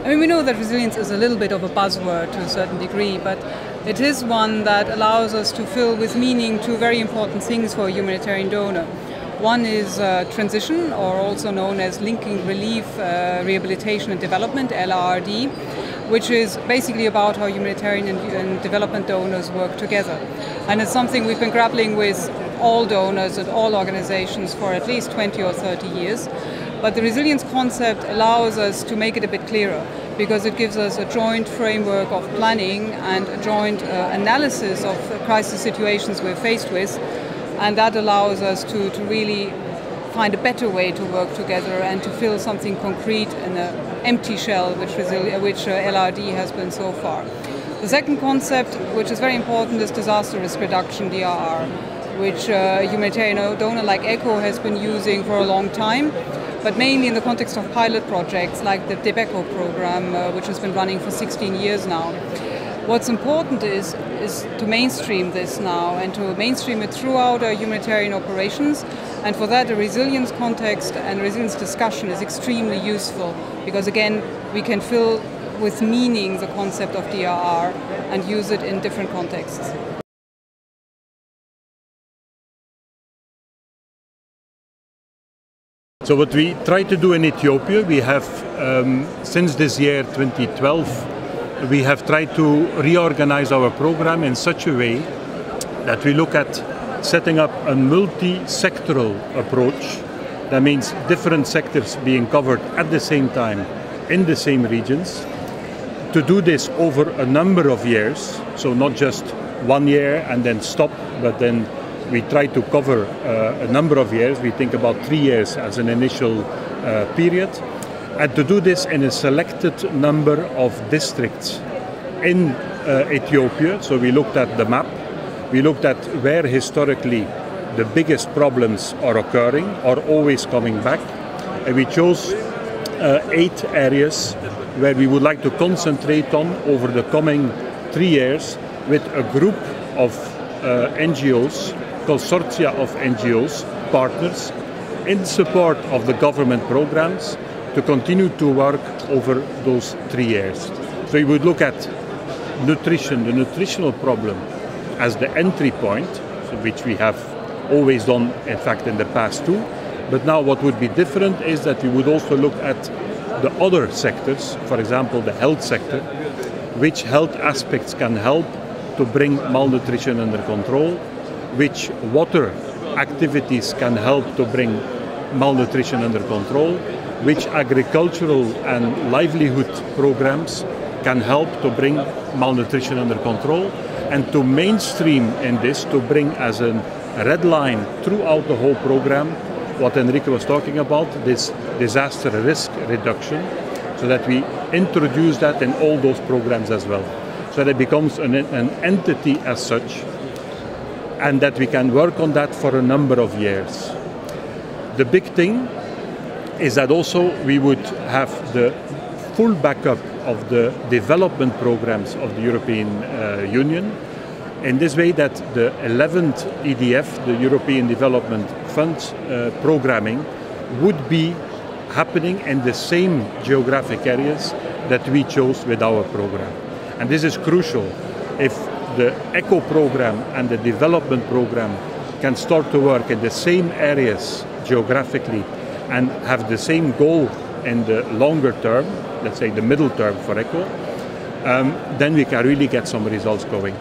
I mean, we know that resilience is a little bit of a buzzword to a certain degree, but it is one that allows us to fill with meaning two very important things for a humanitarian donor. One is transition, or also known as linking relief, rehabilitation and development, LRD, which is basically about how humanitarian and development donors work together. And it's something we've been grappling with all donors and all organizations for at least 20 or 30 years. But the resilience concept allows us to make it a bit clearer, because it gives us a joint framework of planning and a joint analysis of crisis situations we're faced with. And that allows us to really find a better way to work together and to fill something concrete in an empty shell, which LRD has been so far. The second concept, which is very important, is disaster risk reduction, DRR, which a humanitarian donor like ECHO has been using for a long time, but mainly in the context of pilot projects like the DEBECO program, which has been running for 16 years now. What's important is to mainstream this now and to mainstream it throughout our humanitarian operations. And for that, a resilience context and resilience discussion is extremely useful, because again, we can fill with meaning the concept of DRR and use it in different contexts. So what we try to do in Ethiopia, we have, since this year 2012, we have tried to reorganize our program in such a way that we look at setting up a multi-sectoral approach. That means different sectors being covered at the same time in the same regions. To do this over a number of years, so not just 1 year and then stop, but then we try to cover a number of years. We think about 3 years as an initial period. And to do this in a selected number of districts in Ethiopia. So we looked at the map, we looked at where historically the biggest problems are occurring, are always coming back. And we chose 8 areas where we would like to concentrate on over the coming 3 years with a group of NGOs, consortia of NGOs, partners, in support of the government programs, to continue to work over those 3 years. So we would look at nutrition, the nutritional problem, as the entry point, so which we have always done, in fact, in the past too. But now what would be different is that we would also look at the other sectors, for example, the health sector, which health aspects can help to bring malnutrition under control, which water activities can help to bring malnutrition under control, which agricultural and livelihood programs can help to bring malnutrition under control, and to mainstream in this, to bring as a red line throughout the whole program what Enrique was talking about, this disaster risk reduction, so that we introduce that in all those programs as well. So that it becomes an entity as such, and that we can work on that for a number of years. The big thing is that also we would have the full backup of the development programs of the European Union, in this way that the 11th EDF, the European Development Fund programming, would be happening in the same geographic areas that we chose with our program. And this is crucial. If the ECHO program and the development program can start to work in the same areas geographically and have the same goal in the longer term, let's say the middle term for ECHO, then we can really get some results going.